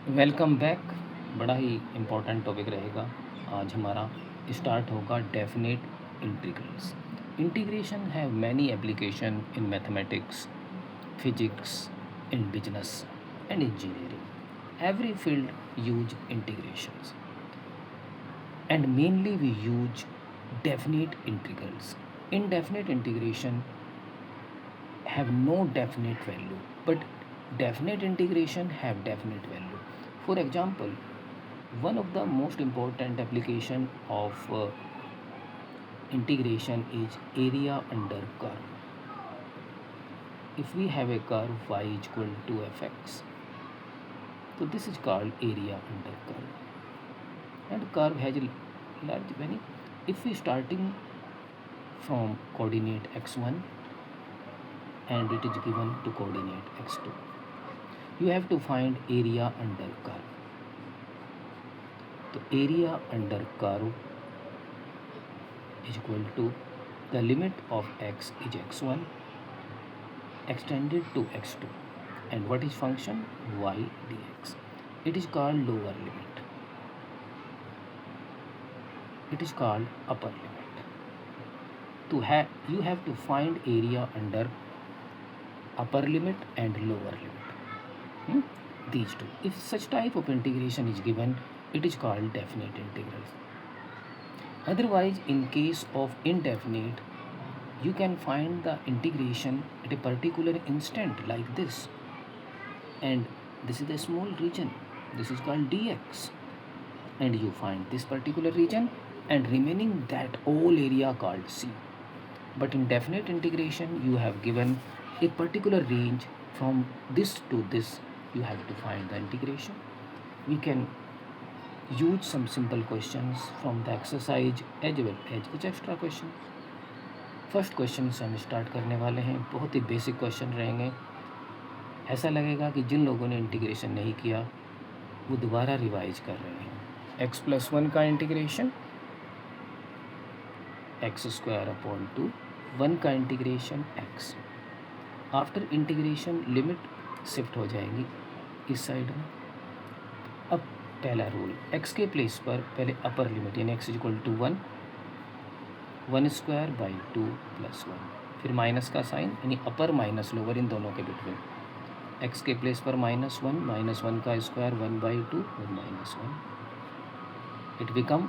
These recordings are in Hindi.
Welcome back. बड़ा ही इम्पोर्टेंट टॉपिक रहेगा आज हमारा। स्टार्ट होगा definite integrals. Integration have many application in mathematics, physics, in business and engineering. Every field use integrations and mainly we use definite integrals. Indefinite integration have no definite value, but definite integration have definite value. For example, one of the most important application of integration is area under curve. If we have a curve y is equal to fx, so this is called area under curve. And curve has a large value. If we starting from coordinate x1 and it is given to coordinate x2, you have to find area under curve. So area under curve is equal to the limit of x is x1 extended to x2, and what is function y dx. It is called lower limit. It is called upper limit. You have to find area under upper limit and lower limit. These two. If such type of integration is given, it is called definite integrals. Otherwise, in case of indefinite, you can find the integration at a particular instant like this, and this is a small region, this is called dx, and you find this particular region and remaining that whole area called c. But in definite integration, you have given a particular range from this to this, you have to find the integration. We can use some simple questions from the exercise as well as कुछ extra question. फर्स्ट क्वेश्चन से हम स्टार्ट करने वाले हैं। बहुत ही बेसिक क्वेश्चन रहेंगे। ऐसा लगेगा कि जिन लोगों ने इंटीग्रेशन नहीं किया वो दोबारा रिवाइज कर रहे हैं। x+1 का इंटीग्रेशन x² 1 का integration x। After integration limit shift हो जाएंगी इस साइड में। अब पहला रूल, x के प्लेस पर पहले अपर लिमिट यानी x = 1 1² 2 + 1, फिर माइनस का साइन यानी अपर माइनस लोअर इन दोनों के बिटवीन। x के प्लेस पर -1 -1 का स्क्वायर 1/2 और -1, इट बिकम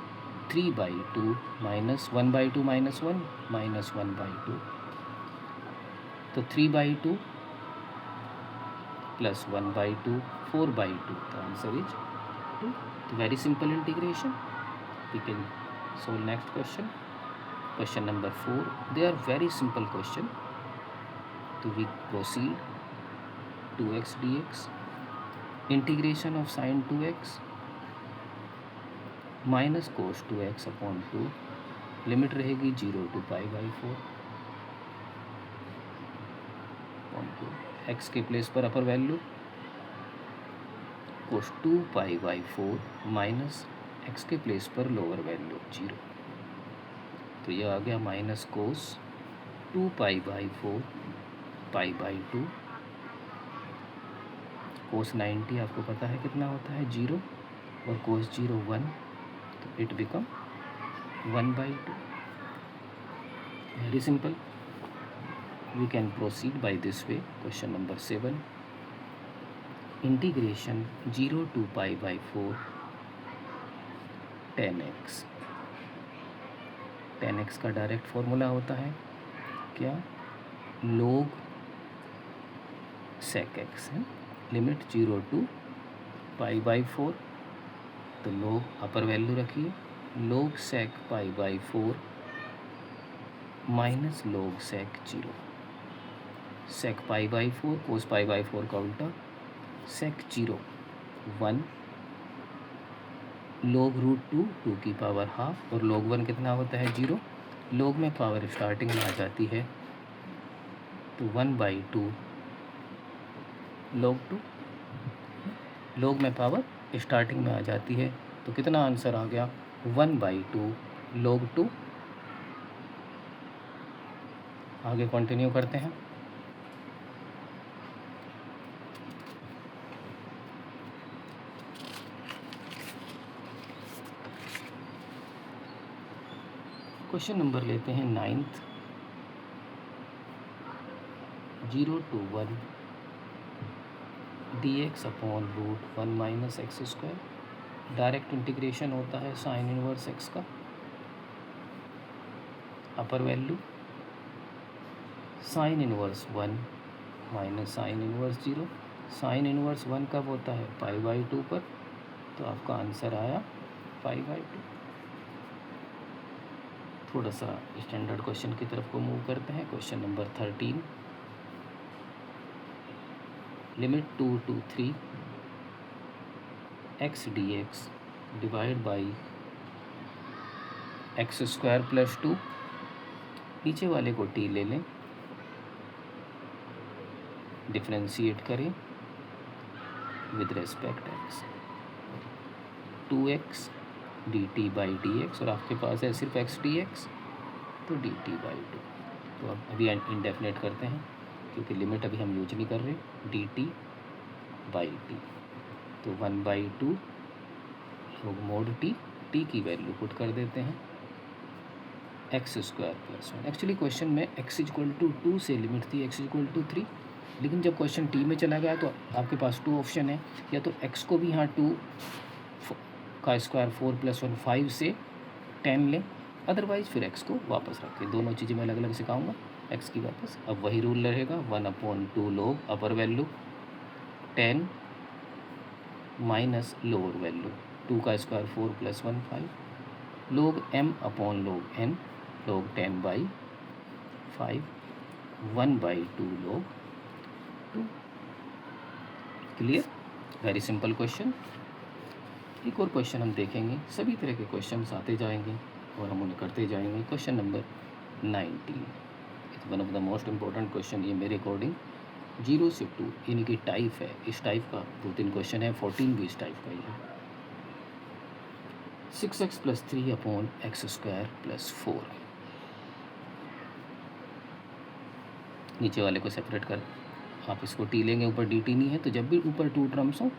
3/2 -1/2 -1 -1/2, तो 3/2 + 1/2 4/2, the answer is 2. Very simple integration. We can solve next question. Question number 4. They are very simple question. So we proceed. 2x dx. Integration of sin 2x minus cos 2x upon 2. Limit रहेगी 0 to π/4 upon 2. x के प्लेस पर upper value cos 2 π/4 minus x के प्लेस पर लोअर वैल्यू 0, तो यह आ गया माइनस cos 2 π/4 π/2। cos 90 आपको पता है कितना होता है 0, और cos 0 1, तो it become 1/2। Very simple, we can proceed by this way. Question number 7, integration 0 to π/4 10x। 10x का डायरेक्ट फॉर्मूला होता है क्या, log sec x है। लिमिट 0 to π/4, तो log अपर वैल्यू रखिए, log sec π/4 minus log sec 0। sec π/4 cos π/4 का उल्टा, sec 0 1, log √2 2 की पावर हाफ, और log 1 कितना होता है 0। log में पावर स्टार्टिंग में आ जाती है तो 1/2 log 2। log में पावर स्टार्टिंग में आ जाती है तो कितना आंसर आ गया 1/2 log 2। आगे कंटिन्यू करते हैं। क्वेश्चन नंबर लेते हैं 9th, 0 to 1 dx upon root 1 minus X square. Direct integration होता है साइन इनवर्स एक्स का। Upper value sine inverse 1 minus sine inverse 0। Sine inverse 1 कब होता है? π/2 पर। तो आपका आंसर आया π/2। थोड़ा सा स्टैंडर्ड क्वेश्चन की तरफ को मूव करते हैं। Question number 13, limit 2 to 3 x dx divide by x square plus 2। नीचे वाले को t ले लें, डिफ्रेंशिएट करें with respect x। 2x dt by dx, और आपके पास है सिर्फ x dx, तो dt बाई 2। तो अब अभी इंडेफिनेट करते हैं क्योंकि लिमिट अभी हम यूज नहीं कर रहे। dt बाई टी, तो 1/2 लोग मोड t की वैल्यू पुट कर देते हैं x square plus 1। Actually question में x इक्वल टू 2 से लिमिट थी x इक्वल टू 3, लेकिन जब क्वेश्चन t में चला गया तो आपके पास 2 ऑप्शन है। या तो x को भी यहाँ 2 का स्क्वायर 4 + 1 5 से 10 लें, अदरवाइज फिर x को वापस रखें। दोनों चीज़ें मैं अलग अलग सिखाऊंगा। x की वापस अब वही रूल रहेगा, 1/2 लोग अपर वैल्यू 10 माइनस लोअर वैल्यू 2 का स्क्वायर 4 + 1 5 लोग m अपॉन लोग n लोग 10/5 1/2 लोग 2। क्लियर? Very simple question. एक और क्वेश्चन हम देखेंगे। सभी तरह के क्वेश्चन आते जाएंगे और हम उन्हें करते जाएंगे। Question number 19, it's one of the most important question ये मेरे अकॉर्डिंग। 0 से 2 यानी कि टाइप है, इस टाइप का 2-3 क्वेश्चन है। 14 भी इस टाइप का ही है। 6x + 3 upon x square plus 4। नीचे वाले को सेपरेट कर, आप इसको t लेंगे, ऊपर dt नहीं है, तो जब भी ऊपर 2 टर्म्स हो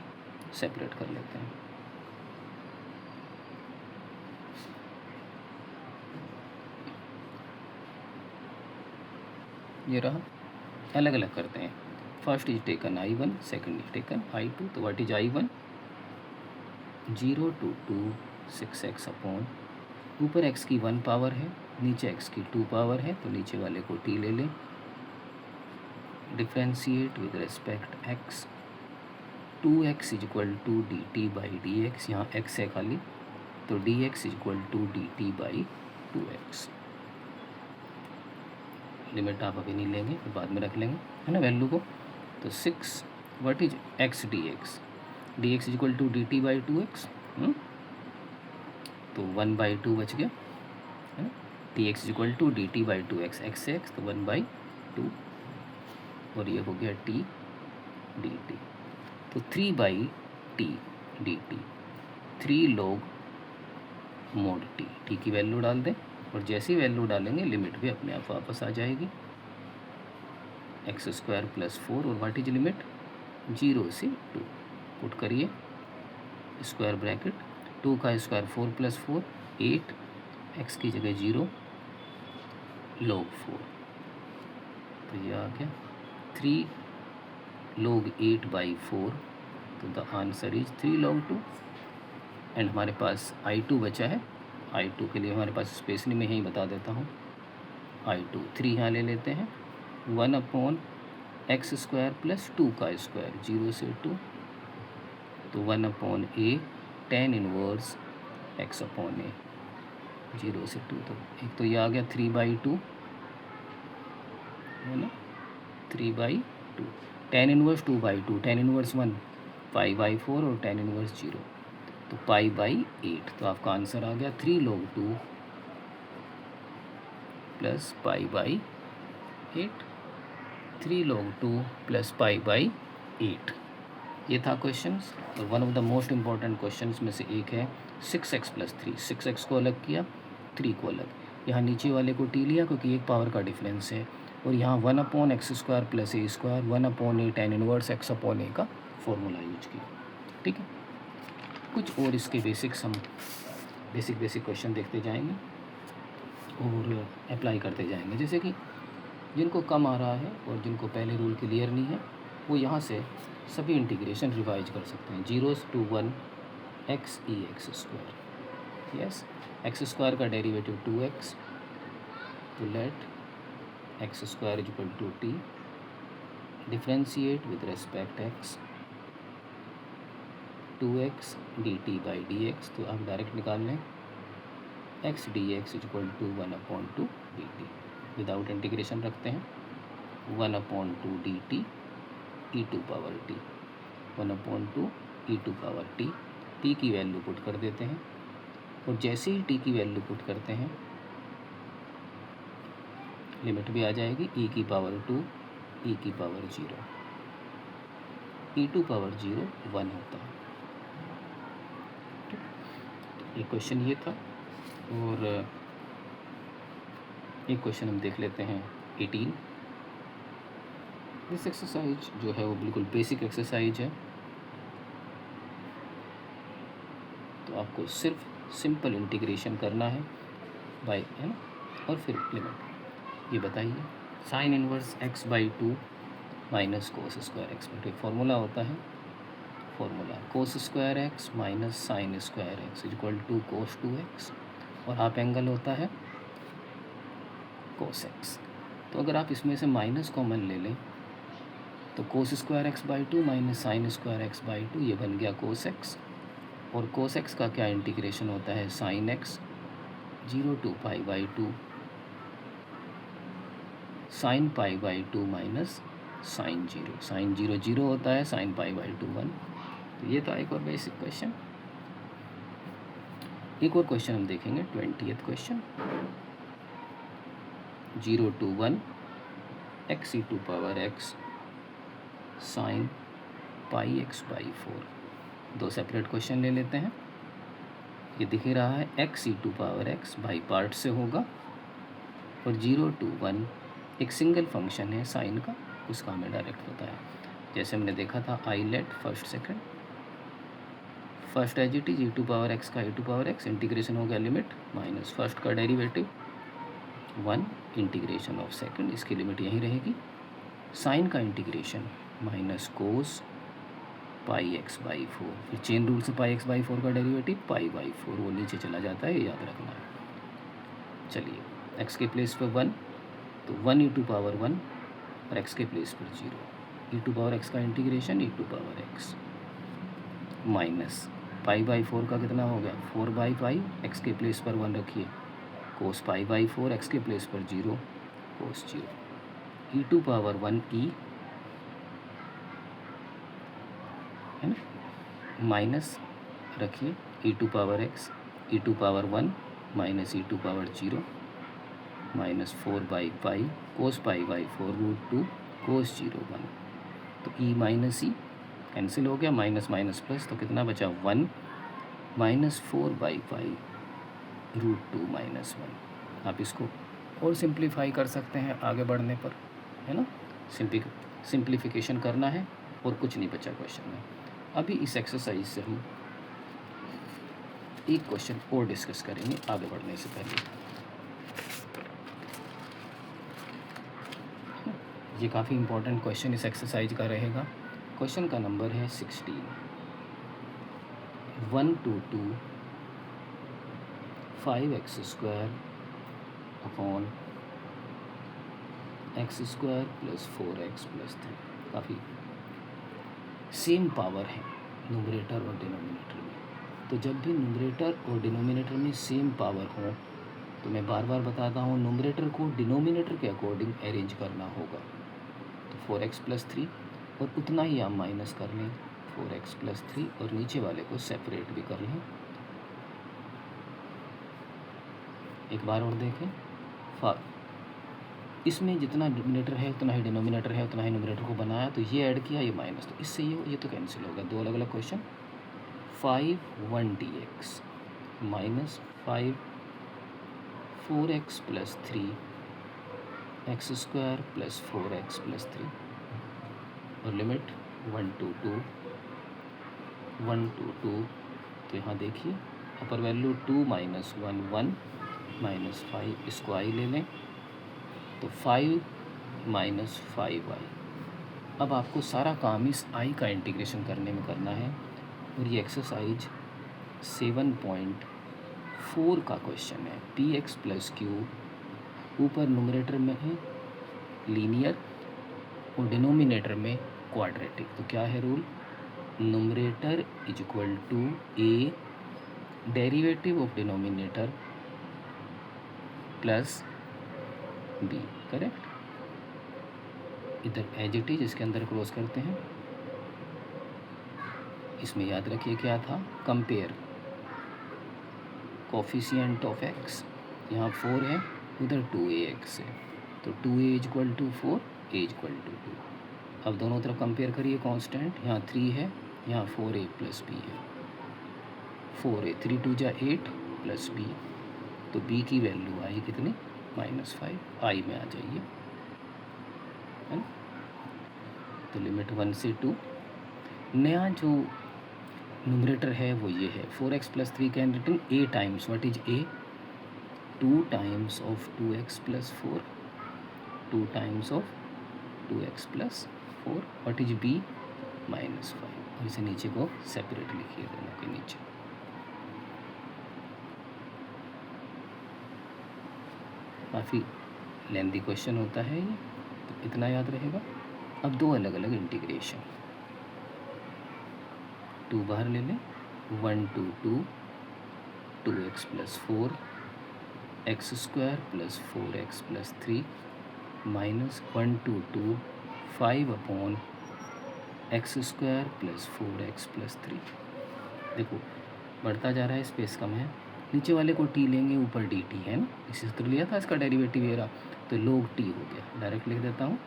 सेपरेट कर लेते हैं। ये रहा, अलग अलग करते हैं। First is taken I1, second is taken I2। तो what is I1? 0 to 2 6x upon, ऊपर x की 1 पावर है, नीचे x की 2 पावर है, तो नीचे वाले को t ले लें, differentiate with respect x। 2x equal to dt by dx, यहाँ x है खाली, तो dx equal to dt by 2x। Limit आप अभी नहीं लेंगे, तो बाद में रख लेंगे, है ना, वैल्यू को। तो 6 what is x dx, dx equal to dt by 2x, तो 1/2 बच गया, है ना। dx equal to dt by 2x, x से x, तो 1/2, और ये हो गया t dt। तो 3/t dt, 3 लोग मोड t की वैल्यू डाल दें, और जैसी वैल्यू डालेंगे लिमिट भी अपने आप वापस आ जाएगी। एक्स स्क्वायर प्लस 4, और व्हाट इज लिमिट? 0 से 2 पुट करिए, स्क्वायर ब्रैकेट, 2 का स्क्वायर 4 + 4 8, एक्स की जगह 0 log 4, तो ये आ गया 3 log 8/4। तो the answer is 3 log 2। And हमारे पास I2 बचा है। I2 के लिए हमारे पास स्पेस नहीं, मैं यहीं बता देता हूँ। I2 3 यहाँ ले लेते हैं, 1/x² प्लस 2 का स्क्वायर 0 से 2, तो 1/a tan इनवर्स x/a 0 से 2। तो एक तो ये आ गया 3/2, है ना, 3/2। tan इनवर्स 2/2, tan इनवर्स 1 π/4, और tan इनवर्स 0, तो π/8। तो आपका आंसर आ गया 3 log 2 प्लस π/8, 3 log 2 प्लस π/8। ये था क्वेश्चंस, और one of the most important questions में से एक है 6x + 3। 6x को अलग किया, 3 को अलग। यहाँ नीचे वाले को t लिया क्योंकि एक पावर का डिफरेंस है, और यहाँ 1/x² plus a square 1/a tan inverse x/a का फॉर्मूला यूज किया। ठीक है, कुछ और इसके बेसिक्स हम बेसिक क्वेश्चन देखते जाएंगे। और अप्लाई करते जाएंगे। जैसे कि जिनको कम आ रहा है और जिनको पहले रूल क्लियर नहीं है, वो यहाँ से सभी इंटीग्रेशन रिवाइज कर सकते हैं। 0 to 1 x e x square, yes, X square का डेरिवेटिव 2x, तो let X square is equal to T, differentiate with respect x, 2x dt by D x, तो आप डायरेक्ट निकाल लें x D x is equal to 1/2 dt, without integration रखते हैं 1/2 dt e to power t, 1/2 e to power t, t की वैल्यू पुट कर देते हैं और जैसे ही t की वैल्यू पुट करते हैं लिमिट भी आ जाएगी e की पावर 2 e की पावर 0, e टू पावर 0 1 होता है। तो एक क्वेश्चन ये था और एक क्वेश्चन हम देख लेते हैं 18। दिस एक्सरसाइज जो है वो बिल्कुल बेसिक एक्सरसाइज है, तो आपको सिर्फ सिंपल इंटीग्रेशन करना है बाय, है ना, और फिर लिमिट। ये बताइए sine inverse x by 2 minus cos square X, but एक फार्मूला होता है, formula cos square X minus sine square X is equal to cos 2x, और हाफ एंगल होता है कोस एक्स। तो अगर आप इसमें से माइनस कॉमन ले लें तो कोस square x by 2 minus sine square x by 2, ये बन गया कोस एक्स, और कोस एक्स का क्या इंटीग्रेशन होता है sine X, 0 to pi by 2 sine pi by 2 minus sine 0, sine 0 0 होता है, साइन पाई बाई 2 1। तो ये था एक और बेसिक क्वेश्चन। एक और क्वेश्चन हम देखेंगे 20th question, 0 to 1 x e to power x sine pi x by 4। दो सेपरेट क्वेश्चन ले लेते हैं। ये दिख ही रहा है x e to power x by part से होगा, और 0 to 1 एक सिंगल फंक्शन है साइन का, उसका हमें डायरेक्ट होता है। जैसे हमने देखा था I late first second, first as it is E to power X का E to power X, integration हो गया लिमिट माइनस फर्स्ट का डेरिवेटिव 1 इंटीग्रेशन ऑफ सेकंड, इसकी लिमिट यहीं रहेगी, साइन का integration minus cos pi X by 4, फिर चेन रूल से पाई एक्स बाई 4 का डेरिवेटिव पाई बाई 4, वो नीचे चला जाता है, ये याद रखना है। चलिए एक्स के प्लेस पर 1, तो 1 ई टू पावर 1, और एक्स के प्लेस पर 0, ई टू पावर एक्स का integration E to power X minus pi by 4 का कितना हो गया 4 बाई पाई, एक्स के प्लेस पर 1 रखिए, कोस पाई बाई 4, एक्स के प्लेस पर 0 कोस 0, ई टू पावर 1 ई, है ना, माइनस रखिए e to power x, E to power 1 minus e to power 0 minus 4 by pi, cos pi by 4 root 2 cos 0 1, तो ई माइनस ई कैंसिल हो गया, माइनस माइनस प्लस, तो कितना बचा 1 minus 4 by pi root 2 minus 1। आप इसको और सिंप्लीफाई कर सकते हैं आगे बढ़ने पर, है ना, सिंप्लीफिकेशन करना है और कुछ नहीं बचा क्वेश्चन में। अभी इस एक्सरसाइज से हम एक क्वेश्चन और डिस्कस करेंगे आगे बढ़ने से पहले। ये काफ़ी इम्पोर्टेंट क्वेश्चन इस एक्सरसाइज का रहेगा। क्वेश्चन का नंबर है 16, 1 to 2 5x square upon x square plus 4x plus 3। काफ़ी सेम पावर है न्यूमरेटर और डिनोमिनेटर में, तो जब भी न्यूमरेटर और डिनोमिनेटर में सेम पावर हो, तो मैं बार बार बताता हूँ न्यूमरेटर को डिनोमिनेटर के अकॉर्डिंग अरेंज करना होगा। तो 4x प्लस 3, और उतना ही आप माइनस कर लें 4x प्लस 3, और नीचे वाले को सेपरेट भी कर लें। एक बार और देखें, इसमें जितना डिनोमिनेटर है उतना ही डिनोमिनेटर है, उतना ही न्यूमरेटर को बनाया, तो ये ऐड किया, ये माइनस, तो इससे ये तो कैंसिल हो गया। दो अलग अलग question, 5 1 dx minus 5 4x plus 3 x square plus 4x plus 3, और लिमिट 1 to 2 1 to 2, तो यहाँ देखिए अपर वैल्यू 2 माइनस 1 1, माइनस 5, इसको आई ले लें तो 5 माइनस 5y। अब आपको सारा काम इस आई का इंटीग्रेशन करने में करना है, और ये एक्सरसाइज 7.4 का क्वेश्चन है। पी एक्स प्लस क्यू ऊपर न्यूमरेटर में है लीनियर और डिनोमिनेटर में क्वाड्रेटिक। तो क्या है rule? Numerator is equal to A derivative of denominator plus B. Correct. इधर एज इट इज, इसके अंदर क्रॉस करते हैं। इसमें याद रखिए क्या था? Compare coefficient of X. यहाँ 4 है, उधर 2ax है, तो 2a is equal to 4, a is equal to 2। अब दोनों तरफ कंपेयर करिए कांस्टेंट। यहाँ 3 है, यहाँ 4a प्लस b है। 4a 3 2 जा 8 प्लस b, तो b की वैल्यू आई कितनी? -5। आई में आ जाइए, है ना। तो लिमिट 1 से 2। नया जो न्यूमरेटर है वो ये है 4x plus 3 can written a times, what is a? 2 times of 2x plus 4, 2 times of 2x plus 4, what is b? -5। और इसे नीचे को सेपरेट लिखिए दोनों के नीचे। काफ़ी लेंदी क्वेश्चन होता है ये, तो इतना याद रहेगा। अब दो अलग अलग इंटीग्रेशन, 2 बाहर ले लें, 1 2 2 2x plus 4 x square plus 4x plus 3 minus 1 2 2 5 upon x square plus 4x plus 3। देखो बढ़ता जा रहा है, स्पेस कम है। नीचे वाले को t लेंगे, ऊपर dt है ना, इसी सूत्र लिया था, इसका डेरिवेटिव ये रहा, तो log t हो गया। डायरेक्ट लिख देता हूँ,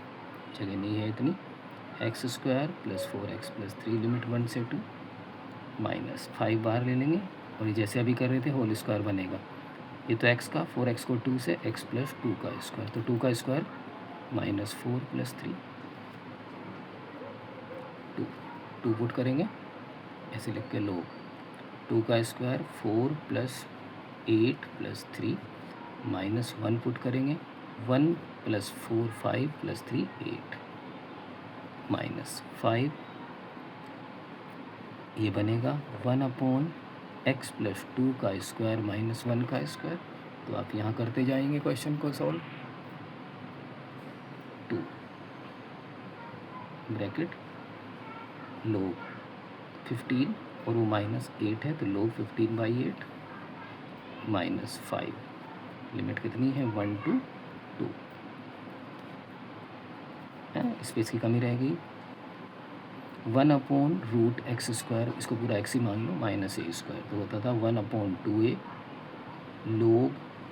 जगह नहीं है इतनी। X square plus 4x plus 3 limit 1 से 2 माइनस 5 बाहर ले लेंगे, और ये जैसे अभी कर रहे थे होल स्क्वायर बनेगा। ये तो x का, 4x को 2 से x प्लस 2 का स्क्वायर, तो 2 का स्क्वायर माइनस 4 प्लस 3 2 पुट करेंगे, ऐसे लिख के लो 2 का square 4 plus 8 plus 3 minus 1 put करेंगे, 1 प्लस 4 5 प्लस 3 8 माइनस 5, ये बनेगा 1 अपॉन एक्स प्लस 2 का स्क्वायर माइनस 1 का स्क्वायर। तो आप यहाँ करते जाएंगे क्वेश्चन को सॉल्व। 2 ब्रैकेट log 15 और वो -8 है, तो log 15/8 माइनस 5, लिमिट कितनी है? 1 to 2 है, स्पेस की कमी रह गई। 1 अपॉन रूट एक्स स्क्वायर, इसको पूरा एक्स ही मान लो, माइनस a स्क्वायर, तो होता था 1 upon 2a log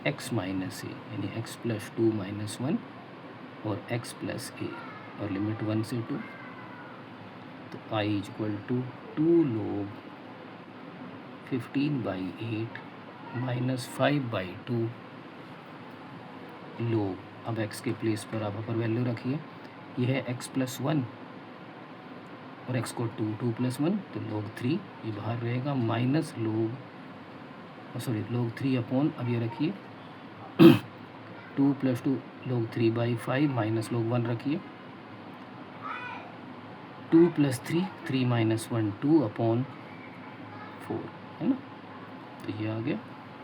x minus a, यानी x प्लस 2 माइनस 1 और x प्लस a, और लिमिट 1 से 2, तो i is equal to 2 log 15/8 minus 5/2 log। अब x के प्लेस पर आप अपर वैल्यू रखिए, यह है x प्लस 1 और x को 2 2 प्लस 1, तो log 3 ये बाहर रहेगा, माइनस log 3 अपॉन, अब ये रखिए 2 प्लस 2 log 3/5 माइनस log 1 रखिए, 2 प्लस 3 3 माइनस 1 2 अपॉन 4, है ना। तो ये आ गया।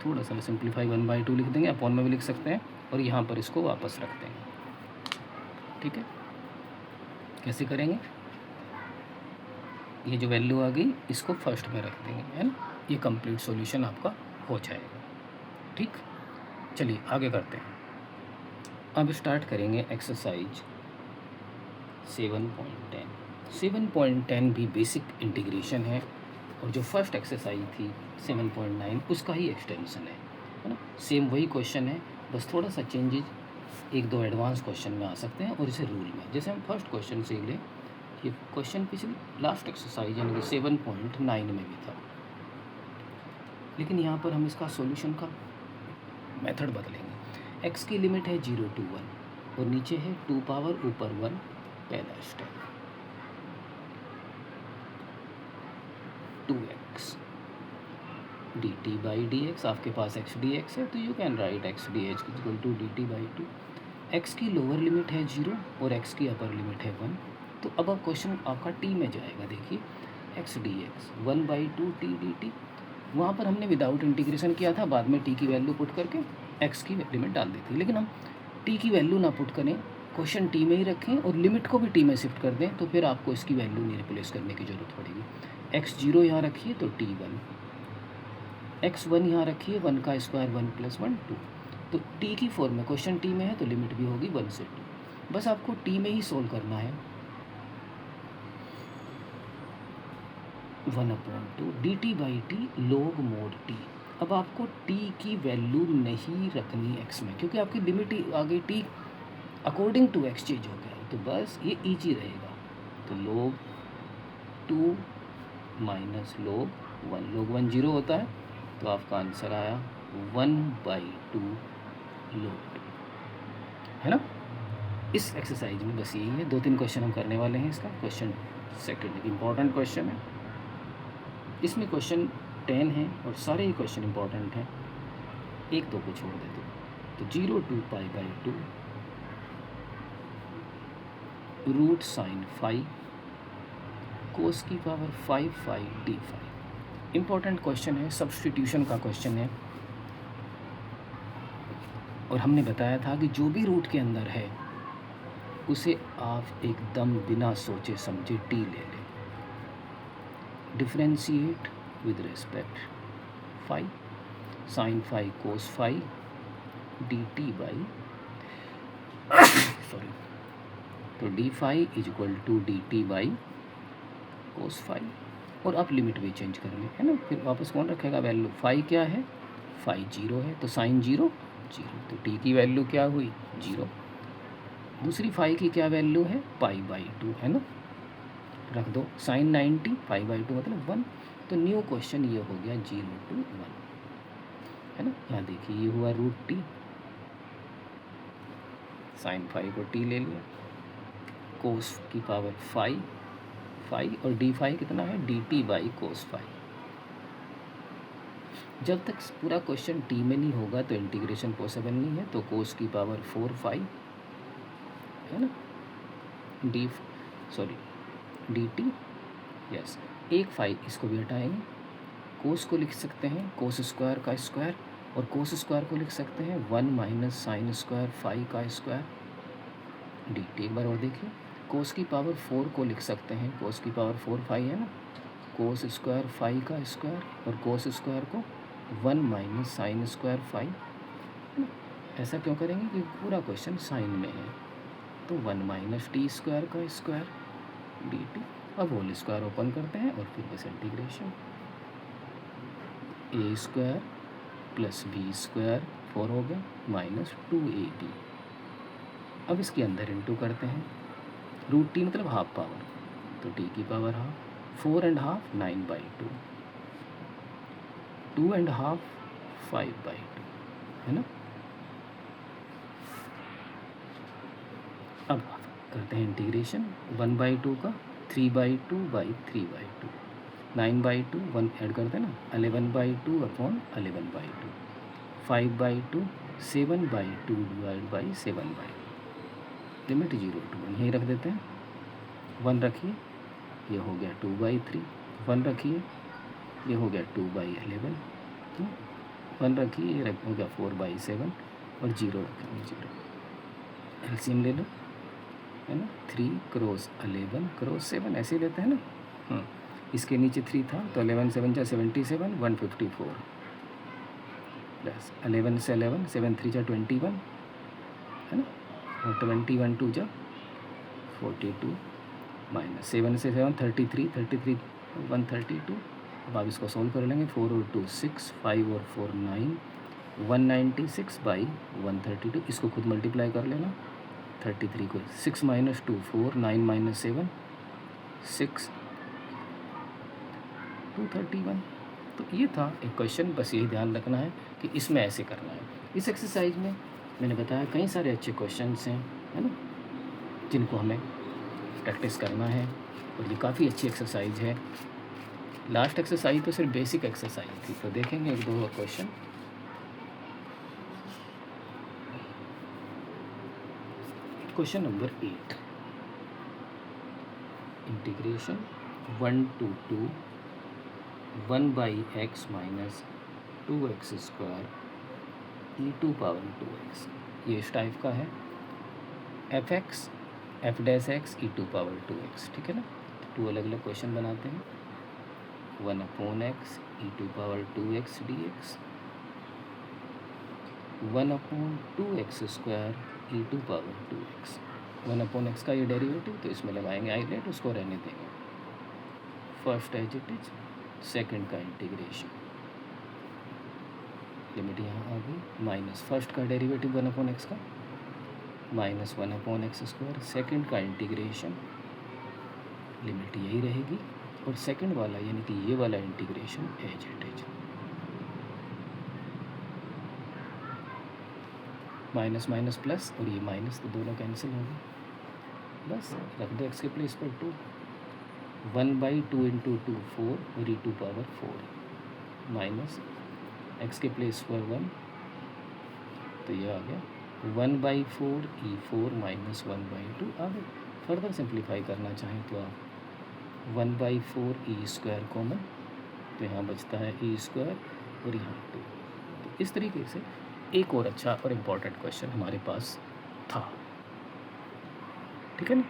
थोड़ा सा सिंप्लीफाई 1/2 लिख देंगे, अपॉन में भी लिख सकते हैं, और यहाँ पर इसको वापस रख देंगे। ठीक है, कैसे करेंगे? ये जो वैल्यू आ गई इसको फर्स्ट में रख देंगे, है ना। ये कंप्लीट सॉल्यूशन आपका हो जाएगा। ठीक, चलिए आगे करते हैं। अब स्टार्ट करेंगे एक्सरसाइज 7.10। 7.10 भी बेसिक इंटीग्रेशन है, और जो फर्स्ट एक्सरसाइज थी 7.9 उसका ही एक्सटेंशन है ना। सेम वही क्वेश्चन है, बस थोड़ा सा चेंजेज एक दो एडवांस क्वेश्चन में आ सकते हैं, और इसे रूल में, जैसे हम फर्स्ट क्वेश्चन से ले, ये क्वेश्चन पिछले लास्ट एक्सरसाइज यानी कि 7.9 में भी था, लेकिन यहाँ पर हम इसका सॉल्यूशन का मेथड बदलेंगे। x की लिमिट है 0 to 1, और नीचे है 2 पावर ऊपर 1 पहला step, 2x D T by D X, आपके पास एक्स डी एक्स है तो you can write X D X equal to D T by two. X की लोअर लिमिट है 0 और एक्स की अपर लिमिट है 1। तो अब क्वेश्चन आपका टी में जाएगा। देखिए x D x 1/2 T D T, वहाँ पर हमने विदाउट इंटीग्रेशन किया था, बाद में टी की वैल्यू पुट करके एक्स की लिमिट डाल दी थी। लेकिन हम टी की वैल्यू ना पुट करें, क्वेश्चन टी में ही रखें और लिमिट को भी टी में शिफ्ट कर दें, तो फिर आपको इसकी वैल्यू नहीं रिप्लेस करने की ज़रूरत पड़ेगी। एक्स 0 यहाँ रखिए तो टी 1, एक्स 1 यहाँ रखिए 1 का स्क्वायर 1 + 1 2। तो टी की फॉर्म में, क्वेश्चन टी में है तो लिमिट भी होगी 1 से 2। बस आपको टी में ही सोल्व करना है। 1/2 D T by T log mod T. अब आपको टी की वैल्यू नहीं रखनी एक्स में, क्योंकि आपकी लिमिट ही आ गई, T according to X change हो गया, तो बस ये ईजी रहेगा। तो log 2 माइनस log 1, log 1 0 होता है, तो आपका आंसर आया 1/2 log 2, है ना। इस एक्सरसाइज में बस यही है, 2-3 क्वेश्चन हम करने वाले हैं। इसका क्वेश्चन सेकंड इंपॉर्टेंट क्वेश्चन है, इसमें क्वेश्चन 10 है और सारे ही क्वेश्चन इंपॉर्टेंट हैं, एक दो को छोड़ देते। तो 0 to π/2 root sine phi cos की power 5 phi D phi. Important question है, सब्स्टिट्यूशन का क्वेश्चन है, और हमने बताया था कि जो भी रूट के अंदर है उसे आप एकदम बिना सोचे समझे टी ले लें। Differentiate with respect phi sine phi cos phi d T by sorry, तो d phi is equal to D T by cos phi. और आप लिमिट भी चेंज कर लें, है ना। फिर वापस कौन रखेगा वैल्यू, फाई क्या है, फाई 0 है, तो साइन 0 0, तो टी की वैल्यू क्या हुई 0। दूसरी फाई की क्या वैल्यू है π/2, है ना, रख दो। साइन 90 π/2 मतलब 1। तो न्यू क्वेश्चन ये हो गया 0 to 1, है ना। यहाँ देखिए ये हुआ रूट टी, साइन फाई को टी ले लिया, कोस की पावर फाई और डी फाई कितना है D T by cos phi. जब तक पूरा क्वेश्चन टी में नहीं होगा तो इंटीग्रेशन पॉसिबल नहीं है। तो कोस की पावर 4 फाई, है ना, डी टी, यस, एक फाई, इसको भी हटाएंगे। कोस को लिख सकते हैं कोस स्क्वायर का स्क्वायर, और कोस स्क्वायर को लिख सकते हैं 1 माइनस साइन स्क्वायर फाई का स्क्वायर डी टी। एक बार और देखिए, कोस की पावर 4 को लिख सकते हैं, कोस की पावर 4 फाई है ना, कोस स्क्वायर फाई का स्क्वायर, और कोस स्क्वायर को 1 माइनस साइन स्क्वायर फाई, है ना। ऐसा क्यों करेंगे कि पूरा क्वेश्चन साइन में है, तो 1 माइनस टी स्क्वायर का स्क्वायर डी टी। अब होल स्क्वायर ओपन करते हैं और फिर बस इंटीग्रेशन, ए स्क्वायर प्लस बी स्क्वायर 4 हो गया माइनस 2ab। अब इसके अंदर इंटू करते हैं, रूट टी मतलब हाफ पावर, तो टी की power half, 4 and half 9/2, 2 and half 5/2, है ना। अब करते हैं इंटीग्रेशन, 1/2 का 3/2 बाई 3/2, 9/2, 1 ऐड करते हैं ना, 11/2 upon 11/2, 5/2 7/2 divide by 7/2, limit 0 to 1 यहीं रख देते हैं। 1 रखिए, ये हो गया 2/3, 1 रखिए, ये हो गया 2/11, 1 रखिए, ये हो गया 4/7, और 0 रखेंगे 0। एलसीएम ले लो, है ना, 3 क्रॉस 11 क्रॉस 7 ऐसे लेते हैं ना। इसके नीचे 3 था तो 11 7 जा 77, 154 प्लस 11 से 11 7 3 जा 21, है ना, और 21 2 जा 42 माइनस 7 से 7 33 132। अब आप इसको सॉल्व कर लेंगे, 4 और 2 6, 5 और 4 9, 196 बाई 132। इसको खुद मल्टीप्लाई कर लेना, 33 को 6 माइनस 2 4, 9 माइनस 7 6, 231। तो ये था एक क्वेश्चन, बस यही ध्यान रखना है कि इसमें ऐसे करना है। इस एक्सरसाइज में मैंने बताया कई सारे अच्छे क्वेश्चंस हैं, है ना, जिनको हमें प्रैक्टिस करना है, और ये काफ़ी अच्छी एक्सरसाइज है। लास्ट एक्सरसाइज तो सिर्फ बेसिक एक्सरसाइज थी, तो देखेंगे एक दो और question. Question number 8, integration 1 to 2 1 by x minus 2x square e to power 2x, ये इस टाइप का है। F X F dash X E to power 2x, ठीक है ना। टू अलग अलग क्वेश्चन बनाते हैं। 1/x E to power 2x dx, 1/2x square E to power 2x। 1/x का ये डेरिवेटिव, तो इसमें लगाएंगे आइलेट, उसको रहने देंगे। First as it is, second का इंटीग्रेशन, लिमिट यहाँ आ गई। माइनस फर्स्ट का डेरिवेटिव 1/x का, माइनस 1/x स्क्वायर। सेकेंड का इंटीग्रेशन, लिमिट यही रहेगी। और सेकेंड वाला यानी कि ये वाला integration as it is, minus minus plus, और ये माइनस, तो दोनों कैंसिल हो गए। बस रख दो एक्स के प्लेस पर 2, 1/2 इंटू 2 4 और ई टू पावर 4, माइनस एक्स के प्लेस पर 1, तो ये आ गया 1/4 e4 माइनस 1/2 आ गया। फर्दर सिंप्लीफाई करना चाहें तो आप 1/4 ई स्क्वायर कॉमन, तो यहाँ बचता है ई स्क्वायर और यहाँ 2। तो इस तरीके से एक और अच्छा और इम्पॉर्टेंट क्वेश्चन हमारे पास था, ठीक है ना।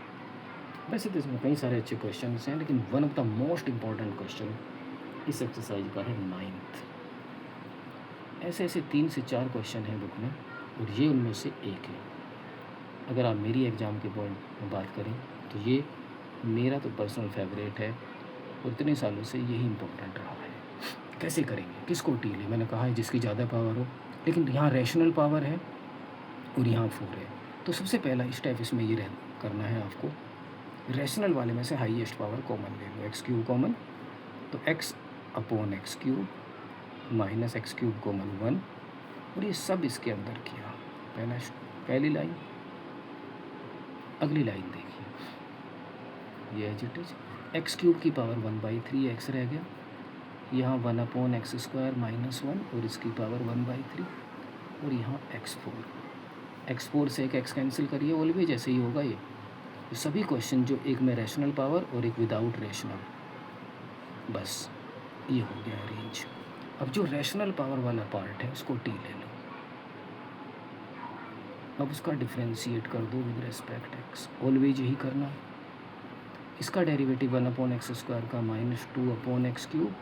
वैसे तो इसमें कई सारे अच्छे क्वेश्चन हैं, लेकिन one of the most important question इस एक्सरसाइज का है 9th। ऐसे ऐसे 3 से 4 क्वेश्चन हैं बुक में, और ये उनमें से एक है। अगर आप मेरी एग्ज़ाम के पॉइंट में बात करें तो ये मेरा तो पर्सनल फेवरेट है, और इतने सालों से यही इम्पोर्टेंट रहा है। कैसे करेंगे, किसको टी ले, मैंने कहा है जिसकी ज़्यादा पावर हो, लेकिन यहाँ रैशनल पावर है और यहाँ 4 है। तो सबसे पहला स्टेप इसमें ये करना है आपको, रैशनल वाले में से हाईएस्ट पावर कॉमन ले लो, एक्स क्यूब कॉमन, तो x upon x cube minus x cube common 1, और ये सब इसके अंदर किया। पहली लाइन, अगली लाइन देखिए, ये as it is, x cube की पावर 1/3 एक्स रह गया, यहाँ 1/x स्क्वायर माइनस 1 और इसकी पावर 1/3, और यहाँ x4 से एक x कैंसिल करिए, ऑलवेज ऐसे ही होगा ये। तो सभी क्वेश्चन जो एक में रैशनल पावर और एक विदाउट रैशनल, बस ये हो गया अरेंज। अब जो रैशनल पावर वाला पार्ट है उसको टी ले लो, अब उसका डिफ्रेंशिएट कर दो विद रेस्पेक्ट एक्स, ऑलवेज यही करना है। इसका डेरिवेटिव 1/x स्क्वायर का माइनस 2/x क्यूब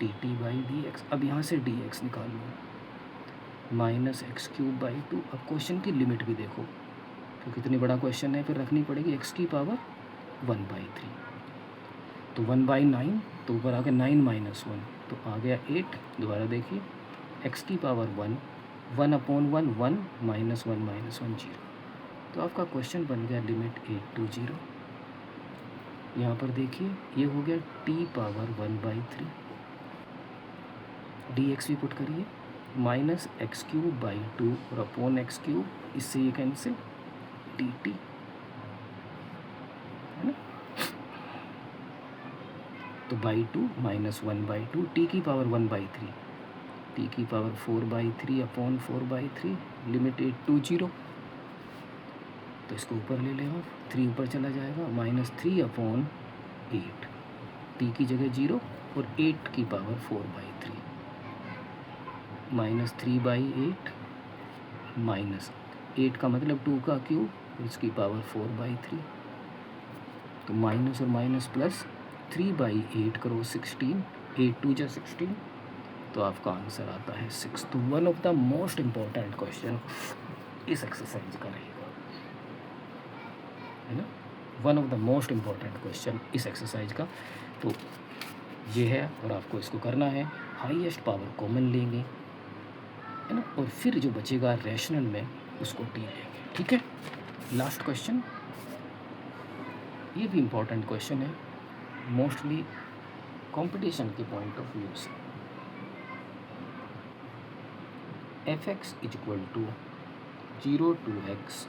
dt/dx। अब यहाँ से dx निकाल लो, माइनस एक्स क्यूब बाई 2। अब क्वेश्चन की लिमिट भी देखो, क्योंकि इतनी बड़ा क्वेश्चन है, फिर रखनी पड़ेगी x की पावर 1/3, तो 1/9, तो ऊपर आ गया 9 माइनस 1, तो आ गया 8। दोबारा देखिए, x की पावर 1, 1/1 1 माइनस 1 माइनस 1 0, तो आपका क्वेश्चन बन गया लिमिट 8 to 0। यहाँ पर देखिए ये हो गया t पावर 1/3, dx भी पुट करिए, माइनस एक्स क्यूब बाई 2 और अपॉन एक्स क्यूब, इससे ये कैंसिल, dt है ना, तो बाई 2 माइनस 1/2, टी की पावर 1/3, टी की पावर 4/3 अपॉन 4/3, लिमिट 8 to 0, तो इसको ऊपर ले लें आप, 3 ऊपर चला जाएगा, माइनस 3/8, टी की जगह 0 और 8 की पावर 4/3, माइनस 3/8, माइनस 8 का मतलब 2 का क्यूब, इसकी पावर 4/3, तो माइनस और माइनस प्लस, 3/8 करो 16, 8 2 जा 16, तो आपका आंसर आता है 6। तो one of the most important question इस एक्सरसाइज का रहेगा, है ना, one of the most important question इस एक्सरसाइज का। तो ये है, और आपको इसको करना है, हाईएस्ट पावर कॉमन लेंगे, है ना, और फिर जो बचेगा रैशनल में उसको टी लेंगे, ठीक है। लास्ट क्वेश्चन, ये भी इम्पॉर्टेंट क्वेश्चन है, मोस्टली कंपटीशन के पॉइंट ऑफ व्यू से। f(x) equal to 0 to x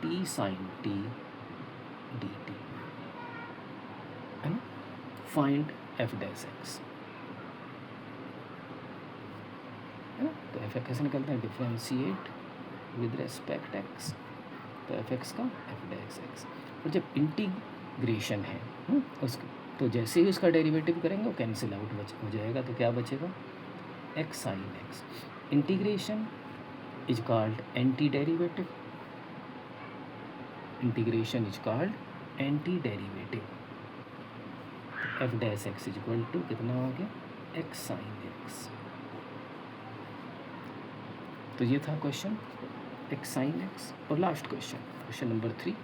t sin t dt। Find f dash x, है ना। तो एफ एक्स कैसे निकलते हैं, डिफ्रेंशिएट विद रेस्पेक्ट एक्स, तो एफ एक्स का एफ डैश एक्स। और जब इंटीग्रेशन है उसका, तो जैसे ही उसका डेरिवेटिव करेंगे वो कैंसिल आउट हो जाएगा, तो क्या बचेगा, x sine x. Integration is called anti derivative, integration is called anti derivative. F dash x is equal to कितना हो गया, एक्स साइन एक्स। तो ये था क्वेश्चन एक्स साइन एक्स। और लास्ट क्वेश्चन, क्वेश्चन नंबर 3,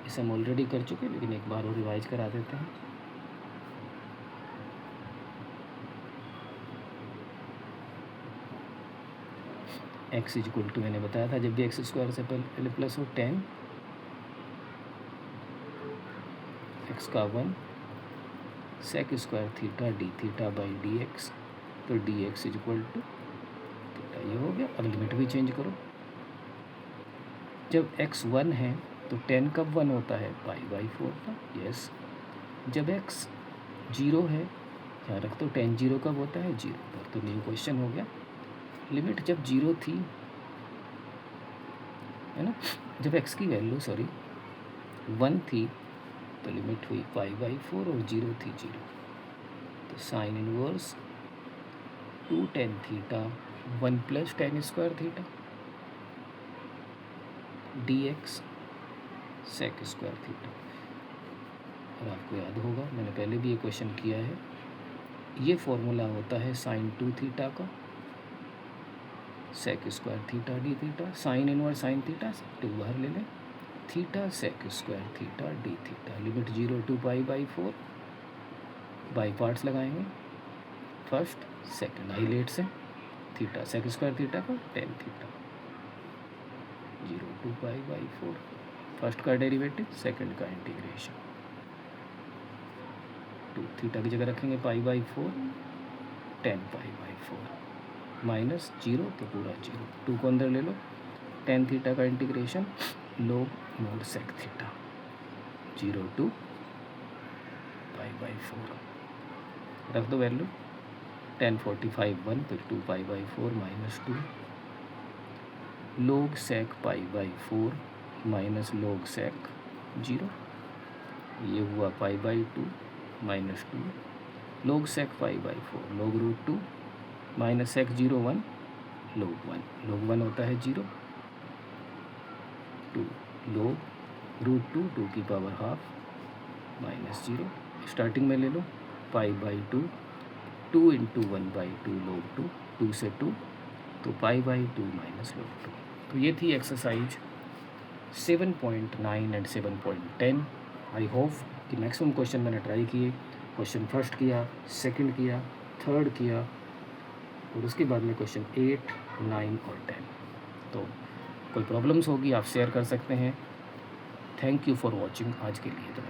इसे हम ऑलरेडी कर चुके हैं लेकिन एक बार और रिवाइज करा देते हैं। एक्स इज इक्वल टू, मैंने बताया था जब भी एक्स स्क्वायर से पहले प्लस हो 10 एक्स का 1 sec square theta d theta by D x, तो d x is equal to theta. ये हो गया। अब लिमिट भी चेंज करो, जब x 1 है तो 10 कब 1 होता है, पाई बाई 4 का, यस। जब x 0 है, यहाँ रख, तो 10 0 कब होता है, 0 पर, तो न्यू क्वेश्चन हो गया। लिमिट जब 0 थी, है ना, जब x की वैल्यू 1 थी तो लिमिट हुई पाई बाई 4 और 0 थी 0, तो sine inverse 2 tan theta 1 plus tan square theta d x sec square theta. और आपको याद होगा, मैंने पहले भी ये क्वेश्चन किया है, ये फॉर्मूला होता है साइन 2 थीटा का sec square theta d theta, sine inverse sine theta 2 बाहर ले लें, theta sec square theta d theta. Limit 0 to pi by 4, by parts लगाएंगे, फर्स्ट सेकंड आइलेट से, थीटा सेक स्क्वायर थीटा का tan theta, 0 to pi by 4, first का डेरिवेटिव सेकंड का इंटीग्रेशन, 2 थीटा की जगह रखेंगे pi by 4, 10 pi by 4 minus 0 तो पूरा 0, 2 को अंदर ले लो, 10 थीटा का integration log mod sec theta, 0 to pi by 4, रख दो वैल्यू, 10 45 1, फिर 2 पाई बाई 4 माइनस 2, लोग सेक पाई बाई 4 माइनस लोग सेक 0, ये हुआ पाई बाई 2 माइनस 2, लोग सेक पाई बाई 4 लोग रूट 2 माइनस सेक 0 1 लोग 1 होता है 0, 2 लोग रूट 2 2 की पावर हाफ माइनस 0, स्टार्टिंग में ले लो पाई बाई 2, 2 इंटू 1 बाई 2 लोग 2, 2 से 2 तो पाई बाई 2 माइनस लोग 2। तो ये थी एक्सरसाइज 7.9 एंड 7.10। आई होप कि मैक्सिमम क्वेश्चन मैंने ट्राई किए, क्वेश्चन फर्स्ट किया, सेकंड किया, थर्ड किया, और उसके बाद में क्वेश्चन 8, 9 और 10। तो कोई प्रॉब्लम्स होगी आप शेयर कर सकते हैं। थैंक यू फॉर वॉचिंग, आज के लिए तो